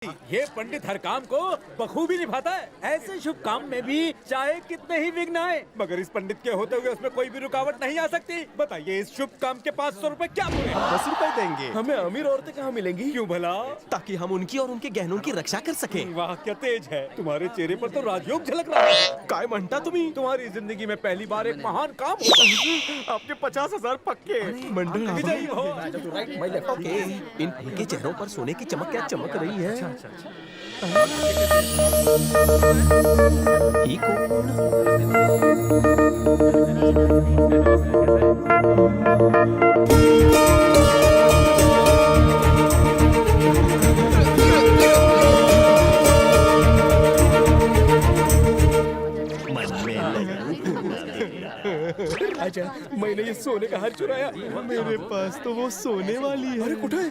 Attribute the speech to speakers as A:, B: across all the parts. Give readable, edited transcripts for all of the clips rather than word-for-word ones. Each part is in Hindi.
A: ये पंडित हर काम को बखूबी निभाता है। ऐसे शुभ काम में भी चाहे कितने ही विघ्न आए, मगर इस पंडित के होते हुए उसमें कोई भी रुकावट नहीं आ सकती। बताइए इस शुभ काम के 500 रुपए क्या पूरे?
B: 10 रुपए देंगे।
C: हमें अमीर औरतें कहाँ मिलेंगी?
A: क्यों भला?
B: ताकि हम उनकी और उनके गहनों की रक्षा कर सकें।
A: वाह क्या तेज है, तुम्हारे चेहरे पर तो राजयोग झलक रहा है।
B: काय म्हणता तुम्ही?
A: तुम्हारी जिंदगी में पहली बार एक महान काम होगा।
C: आपके 50,000 पक्के।
B: मंडल
A: विजयी हो।
B: ओके, इन उनके चेहरों पर सोने की चमक क्या चमक रही है। ही कौन?
C: अच्छा, मैंने ये सोने का हार चुराया।
B: मेरे पास तो वो सोने वाली है।
C: अरे कुठे?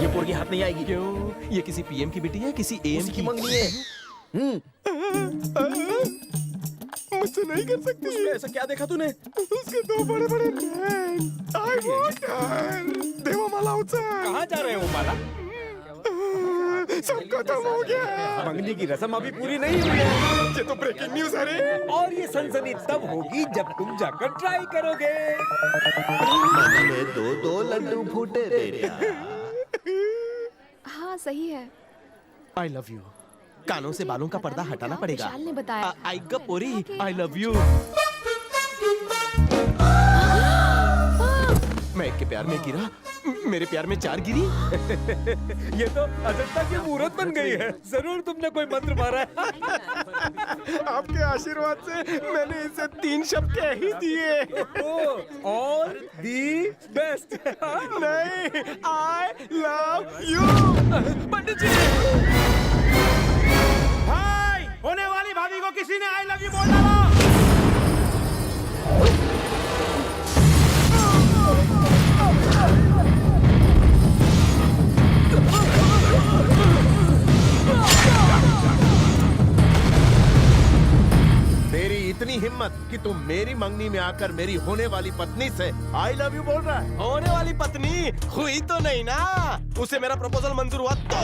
C: ये पोरगी हाथ नहीं आएगी।
B: क्यों? ये किसी पीएम की बेटी है, किसी एएम
C: उसकी
B: की
C: मंगनी है।
B: मुझसे नहीं कर सकती।
C: उसमें ऐसा क्या देखा तूने?
B: उसके दो बड़े बड़े नैन। I want her. देवा माला उत्सव।
A: कहाँ जा रहे हो माला?
B: सब खत्म हो गया।
A: मंगनी की रस्म अभी पूरी नहीं हुई है।
B: ये तो ब्रेकिंग न्यूज है रे।
A: और ये सनसनी तब होगी जब तुम जाकर ट्राई करोगे।
D: में दो लड्डू फूटे तेरे।
E: हाँ सही है।
B: आई लव यू। कानों से बालों का पर्दा हटाना पड़ेगा।
E: विशाल ने बताया।
B: आई गपोरी। I love you. मैं एक के प्यार में गिरा, मेरे प्यार में 4 गिरी।
A: ये तो अजंता की मूर्त बन गई है। जरूर तुमने कोई मंत्र मारा है।
B: आपके आशीर्वाद से मैंने इसे 3 शब्द कह ही दिए।
A: और दी बेस्ट।
B: नहीं, आई लव यू। पंडित जी।
A: हाय, होने वाली भाभी को किसी ने आई लव यू बोल डाला।
D: तेरी इतनी हिम्मत कि तुम मेरी मंगनी में आकर मेरी होने वाली पत्नी से आई लव यू बोल रहा है।
B: होने वाली पत्नी हुई तो नहीं ना, उसे मेरा प्रपोजल मंजूर हुआ तो।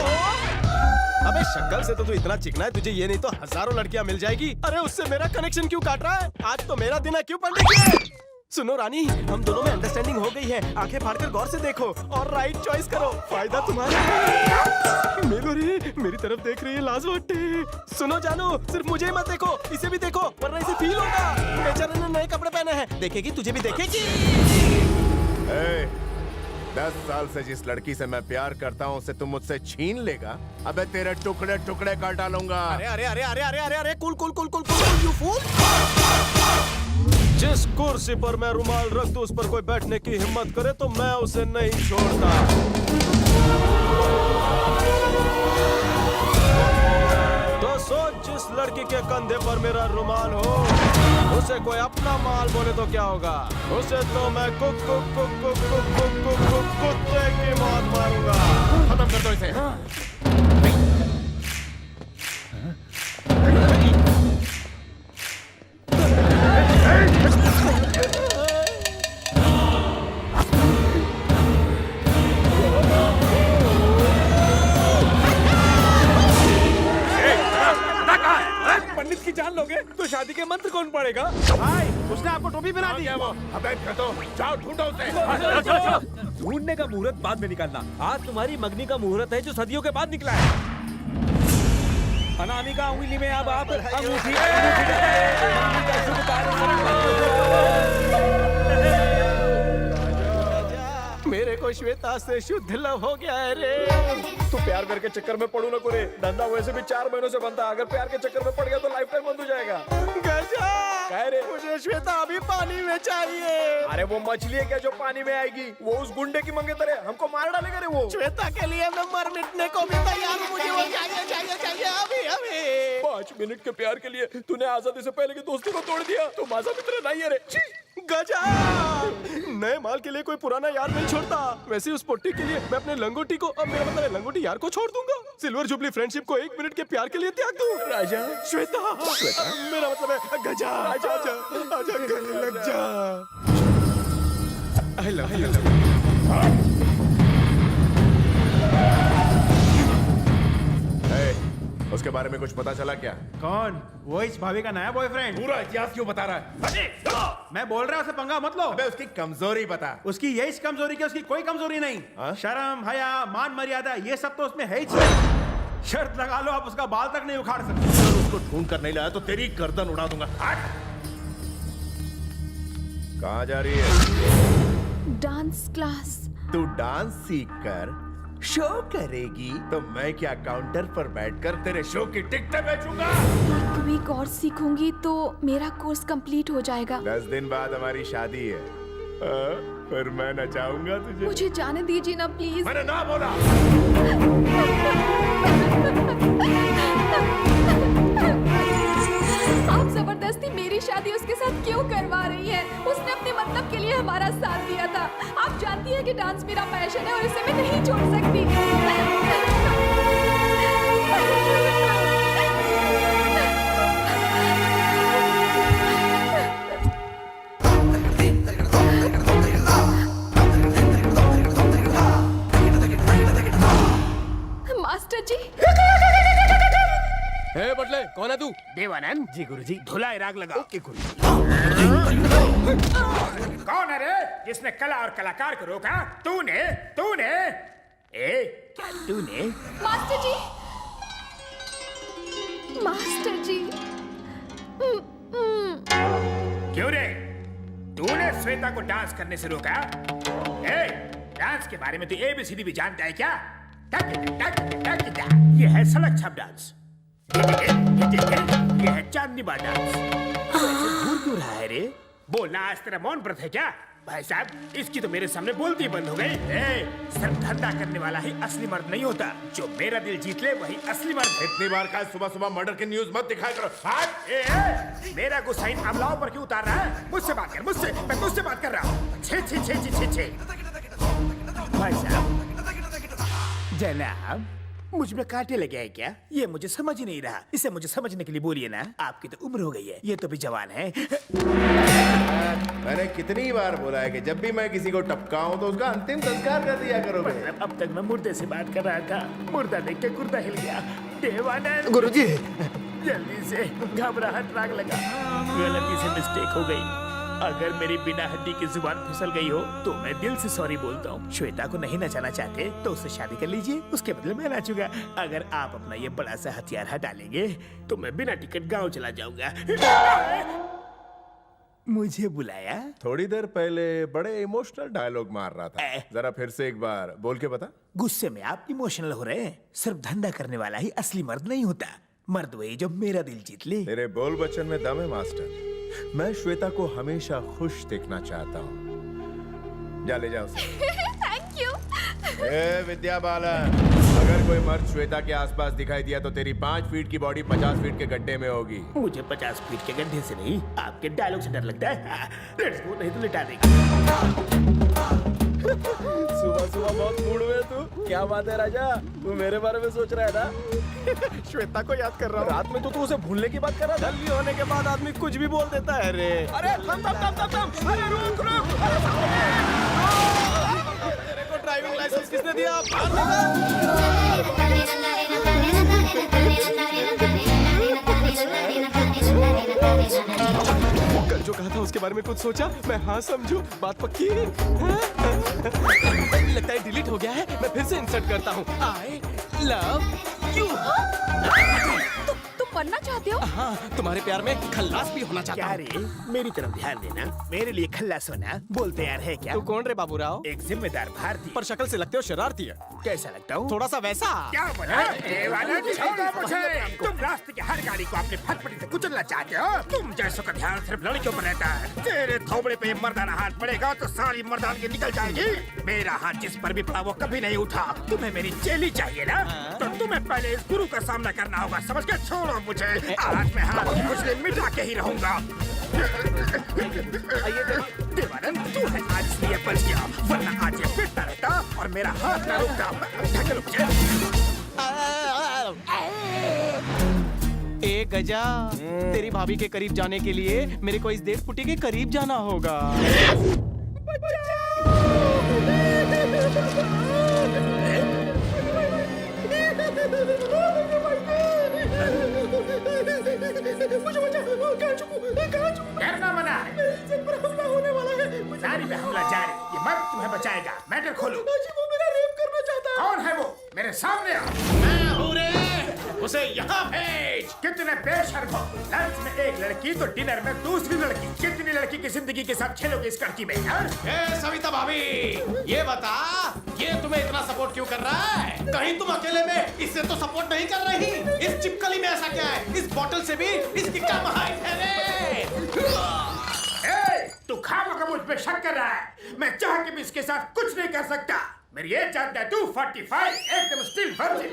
B: अबे शक्ल से तो तू इतना चिकना है, तुझे ये नहीं तो हजारों लड़कियां मिल जाएगी। अरे उससे मेरा कनेक्शन क्यों काट रहा है? आज तो मेरा दिन है, क्यों पंडित जी? सुनो रानी, हम दोनों में अंडरस्टैंडिंग हो गई है। आंखें फाड़कर गौर से देखो और राइट चॉइस करो, फायदा तुम्हारा है। मेलो रे, मेरी तरफ देख रही है लाजवाटे। सुनो जानू, सिर्फ मुझे ही मत देखो, इसे भी देखो वरना इसे फील होगा। बेचारे ने नए कपड़े पहने हैं, देखेगी तुझे भी देखेगी।
D: 10 साल से जिस लड़की से मैं प्यार करता हूँ उसे तुम मुझसे छीन लेगा? अबे तेरे टुकड़े टुकड़े कर डालूंगा।
B: अरे अरे अरे अरे अरे अरे अरे cool cool cool cool cool you fool. जिस कुर्सी पर मैं रुमाल रख दूं उस पर कोई बैठने की हिम्मत करे तो मैं उसे नहीं छोड़ता। तो सोच, जिस लड़की के कंधे पर मेरा रुमाल हो उसे कोई अपना माल बोले तो क्या होगा? उसे तो मैं cook cook cook cook cook cook cook cook कुत्ते की मौत मारूंगा।
D: खत्म कर दो इसे।
A: पंडित की जान लोगे तो शादी के मंत्र कौन पड़ेगा?
C: भाई, उसने आपको टोपी पहना दी।
D: वो अबे तो जाओ ढूंढो उसे।
A: ढूंढने का मुहूर्त बाद में निकालना। आज तुम्हारी मंगनी का मुहूर्त है जो सदियों के बाद निकला है। अनामिका उंगली में अब आप अंगूठी
B: मेरे को श्वेता से शुद्ध लव हो गया है रे।
C: तू प्यार करके चक्कर में पड़ू ना करे। धंधा वैसे भी 4 महीनों से बनता है। अगर प्यार के चक्कर में पड़ गया तो लाइफ टाइम बंद हो जाएगा।
B: गजा,
C: कह रे,
B: मुझे श्वेता अभी पानी में चाहिए।
C: अरे वो मछली है क्या जो पानी में आएगी? वो उस गुंडे की मंगेतर है, हमको मार डालेगा रे वो।
B: श्वेता के लिए मैं मर मिटने को भी तैयार हूँ। मुझे वो चाहिए चाहिए चाहिए अभी अभी।
C: 5 मिनट के प्यार के लिए तूने आजादी से पहले की दोस्ती को तोड़ दिया। तुम आजा मित्र नहीं है रे। छी!
B: गजा, नए माल के लिए कोई पुराना यार नहीं छोड़ता। वैसे उस पोट्टी के लिए मैं अपने लंगोटी को, अब मेरा मतलब है लंगोटी यार को छोड़ दूंगा। सिल्वर जुबली फ्रेंडशिप को 1 मिनट के प्यार के लिए त्याग दूं।
C: राजा,
B: श्वेता, मेरा मतलब है गजा, आजा आजा आजा गले लग जा। I love you.
D: बारे में कुछ पता चला क्या?
E: कौन? वो इस भाभी का नया बॉयफ्रेंड।
D: पूरा इतिहास क्यों बता रहा है?
E: मैं बोल रहा हूँ उसे पंगा मत लो।
D: अबे उसकी कमजोरी बता।
E: उसकी यही कमजोरी की, उसकी कोई कमजोरी नहीं।
D: हाँ?
E: शर्म, हया, मान मर्यादा ये सब तो उसमें है ही नहीं। शर्त लगा लो, आप उसका बाल तक नहीं उखाड़ सकते।
D: अगर उसको ढूंढ कर नहीं लाया तो तेरी गर्दन उड़ा दूंगा। कहाँ जा रही है?
F: Dance class.
D: तू डांस सीख कर शो करेगी तो मैं क्या काउंटर पर बैठकर तेरे शो की टिकटें बेचूंगा?
F: 1 वीक और सीखूंगी तो मेरा कोर्स कंप्लीट हो जाएगा।
D: 10 दिन बाद हमारी शादी है। फिर मैं नचाऊंगा तुझे।
F: मुझे जाने दीजिए ना प्लीज।
D: मैंने ना बोला।
F: आप जबरदस्ती मेरी शादी उसके साथ क्यों करवा रही है? उसने अपने मतलब के लिए हमारा साथ दिया था। आप जानती हैं कि डांस मेरा पैशन है और इसे मैं नहीं छोड़ सकती। मास्टर जी।
B: ए बटले, कौन है तू?
G: देवानंद जी गुरुजी धुलाई राग लगा।
B: ओके गुरुजी।
G: कौन है रे जिसने कला और कलाकार को रोका? तूने तूने क्या तूने?
F: मास्टर जी। मास्टर जी।
G: क्यों रे? तूने श्वेता को डांस करने से रोका? डांस के बारे में तू ABCD भी जानता है क्या? ये है सड़क छाप डांस। ये है चांदनी बार डांस। घूर क्यों रहा है रे? बोलना आज तेरा मौन व्रत है क्या? भाई साहब, इसकी तो मेरे सामने बोलती ही बंद हो गई। सिर्फ धंधा करने वाला ही असली मर्द नहीं होता। जो मेरा दिल जीत ले वही असली मर्द है।
D: इतनी बार का सुबह सुबह मर्डर की न्यूज मत दिखाया करो।
G: मेरा गुस्सा इन अमलाओं पर क्यों उतार रहा है? मुझसे बात कर, मुझसे। मैं तुझसे बात कर रहा हूँ। छे छे छे छे छे छे। भाई साहब, जनाब, मुझ में कांटे लगे हैं क्या? ये मुझे समझ ही नहीं रहा। इसे मुझे समझने के लिए बोलिए ना। आपकी तो उम्र हो गई है, ये तो भी जवान है।
D: मैंने कितनी बार बोला है कि जब भी मैं किसी को टपकाऊं तो उसका अंतिम संस्कार कर दिया करोगे।
G: अब तक मैं मुर्दे से बात कर रहा था। मुर्दा देख के कुर्ता हिल गया। देवानंद
B: गुरुजी।
G: जल्दी से घबराहट राग लगा। गलती से मिस्टेक हो गई। अगर मेरी बिना हड्डी की जुबान फिसल गई हो तो मैं दिल से सॉरी बोलता हूँ। श्वेता को नहीं नचाना चाहते तो उससे शादी कर लीजिए, उसके बदले मैं नाचूंगा। अगर आप अपना ये बड़ा सा हथियार हटा लेंगे तो मैं बिना टिकट गांव चला जाऊंगा। मुझे बुलाया?
D: थोड़ी देर पहले बड़े इमोशनल डायलॉग मार रहा था। जरा फिर से एक बार बोल के बता।
G: गुस्से में आप इमोशनल हो रहे हैं। सिर्फ धंधा करने वाला ही असली मर्द नहीं होता। मर्द वही जो मेरा दिल जीत ले।
D: तेरे बोल बच्चन में दम है मास्टर। मैं श्वेता को हमेशा खुश देखना चाहता हूँ। जा ले जाओ।
F: Thank you.
D: विद्या बालन, अगर कोई मर्द श्वेता के आसपास दिखाई दिया तो तेरी 5 फीट की बॉडी 50 फीट के गड्ढे में होगी।
G: मुझे 50 फीट के गड्ढे से नहीं, आपके डायलॉग से डर लगता है। लेट्स गो, नहीं तो लिटा देंगे।
C: सुबह सुबह बहुत मूड में तू। क्या बात है राजा? तू मेरे बारे में सोच रहा है ना?
B: श्वेता को याद कर रहा हूँ।
C: रात में तो तू उसे भूलने की बात कर रहा था।
B: जल्दी होने के बाद आदमी कुछ भी बोल देता है रे।
C: अरे थम थम थम थम थम। अरे रुक रुक।
B: तेरे को ड्राइविंग लाइसेंस किसने दिया? बाहर निकल। कल जो कहा था उसके बारे में कुछ सोचा? मैं हाँ समझू, बात पक्की है। लगता है डिलीट हो गया है। मैं फिर से इंसर्ट करता हूँ। आई लव यू।
F: तुम मरना चाहते हो?
B: हाँ, तुम्हारे प्यार में खल्लास भी होना चाहता
G: क्या
B: हूँ।
G: रे? मेरी तरफ ध्यान देना। मेरे लिए खल्लास होना बोलते यार है क्या?
B: तू कौन रे बाबूराव?
G: एक जिम्मेदार भारतीय।
B: पर शक्ल से लगते हो शरारती है।
G: कैसा लगता हूँ?
B: थोड़ा सा वैसा।
G: क्या बोला? देवानंद, छोड़ो मुझे। तुम रास्ते की हर गाड़ी को अपनी फटफटी से कुचलना चाहते हो। तुम जैसों का ध्यान सिर्फ लड़कियों पर रहता है। तेरे थोबड़े पे मर्दाना हाथ पड़ेगा तो सारी मर्दानगी निकल जाएगी। मेरा हाथ जिस पर भी पड़ा वो कभी नहीं उठा। तुम्हें मेरी चेली चाहिए ना? तो तुम्हें पहले इस गुरु का सामना करना होगा। समझ के? छोड़ो मुझे। आज मैं हाथ की खुजली मिटा के ही रहूंगा। देवानंद, तू है आज इसलिए बच गया, वरना आज ये पिटता रहता और मेरा हाथ ना रुकता। ढकेलो मुझे।
B: ए गजा, तेरी भाभी के करीब जाने के लिए मेरे को इस 1.5 फुटी के करीब जाना होगा।
G: खोलूं?
B: वो मेरा रेप करना चाहता है।
G: कौन है वो? मेरे सामने आ।
B: मैं हूँ रे, उसे यहाँ भेज।
G: कितने बेशर्म हो। लंच में एक लड़की तो डिनर में दूसरी लड़की। कितनी लड़की की जिंदगी के साथ खेलोगे इस लड़की में? हाँ?
B: ए सविता भाभी, ये बता, ये तुम्हें इतना सपोर्ट क्यों कर रहा है? कहीं तुम अकेले में इससे तो सपोर्ट नहीं कर रही? इस चिपकली में ऐसा क्या है? इस बोतल से भी इसकी कम हाइट है रे।
G: तू खामखा मुझ पे शक कर रहा है। मैं चाह के भी इसके साथ कुछ नहीं कर सकता। मेरी एज जानता है तू? 45, एकदम स्टिल वर्जिन।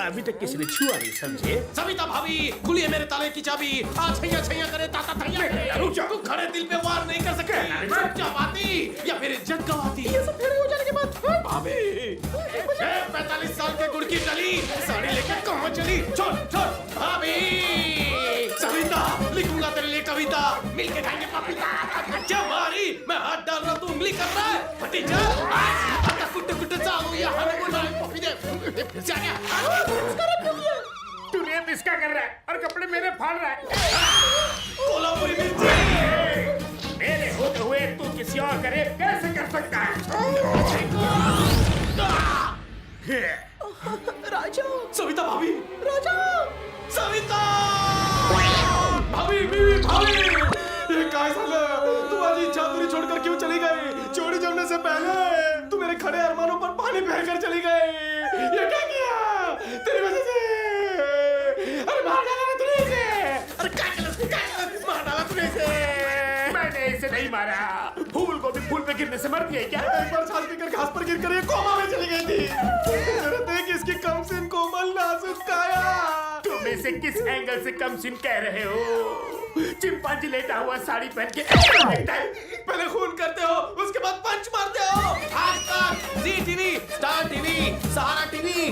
G: अभी तक किसी ने छुआ नहीं, समझे?
B: सविता भाभी, खुलिए मेरे ताले की चाबी। आज छैया छैया करे, ताता तैया करे।
G: रुक जा।
B: तू खड़े दिल पे वार नहीं कर सकती। चुपचाप आती या फिर इज्जत गवाती। ये सब फेरे हो जाने के बाद भाभी 45 साल के गुड़ की डली साड़ी लेके कहाँ चली? छोड़ छोड़ भाभी। सविता, लिखूंगा तेरे लिए कविता, मिलके खाएंगे पपीता। जवारी, मैं हाथ डाल रहा, तू उंगली कर रहा है। भतीजा, कुट्टे कुट्टे चालू या हमें पपी दे। फिर से आ गया।
G: तू रेप इसका कर रहा है और कपड़े मेरे फाड़ रहा है।
B: कोल्हापुरी मिर्ची।
G: मेरे होते हुए तू किसी और का रेप कैसे कर सकता है?
B: राजा, सविता भाभी, राजा, सविता भाभी, बीवी भाभी, ये क्या साला? तुम्हारी चादरी छोड़कर क्यों चली गई? चोरी जमने से पहले तू मेरे खड़े अरमानों पर पानी फेरकर चली गई। ये क्या किया? तेरी वजह से। अरे मार डाला तूने इसे। अरे क्या मार डाला तूने इसे।
G: मैंने इसे नहीं मारा। फूल को भी फूल पे गिरने से मरती है क्या?
B: एक बार सांस पीकर घास पर गिरकर ये कोमा में चली गई थी। जरा देख इसकी कमसिन कोमल नाजुक काया।
G: तुम इसे किस एंगल से कमसिन कह रहे हो? चिंपांजी लेटा हुआ साड़ी पहन के
B: पहले खून करते हो, उसके बाद पंच मारते हो। आज तक जी टीवी, स्टार टीवी, सहारा टीवी,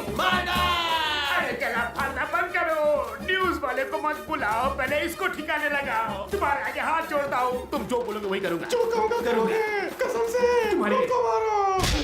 G: अरे गला फाड़ना बंद करो। न्यूज़ वाले को मत बुलाओ, पहले इसको ठिकाने लगाओ। तुम्हारे आगे हाथ जोड़ता हूँ, तुम जो बोलोगे वही करूँगा।
B: जो कहूँगा करोगे, कसम से।
G: तुम्हारी
B: को मारो।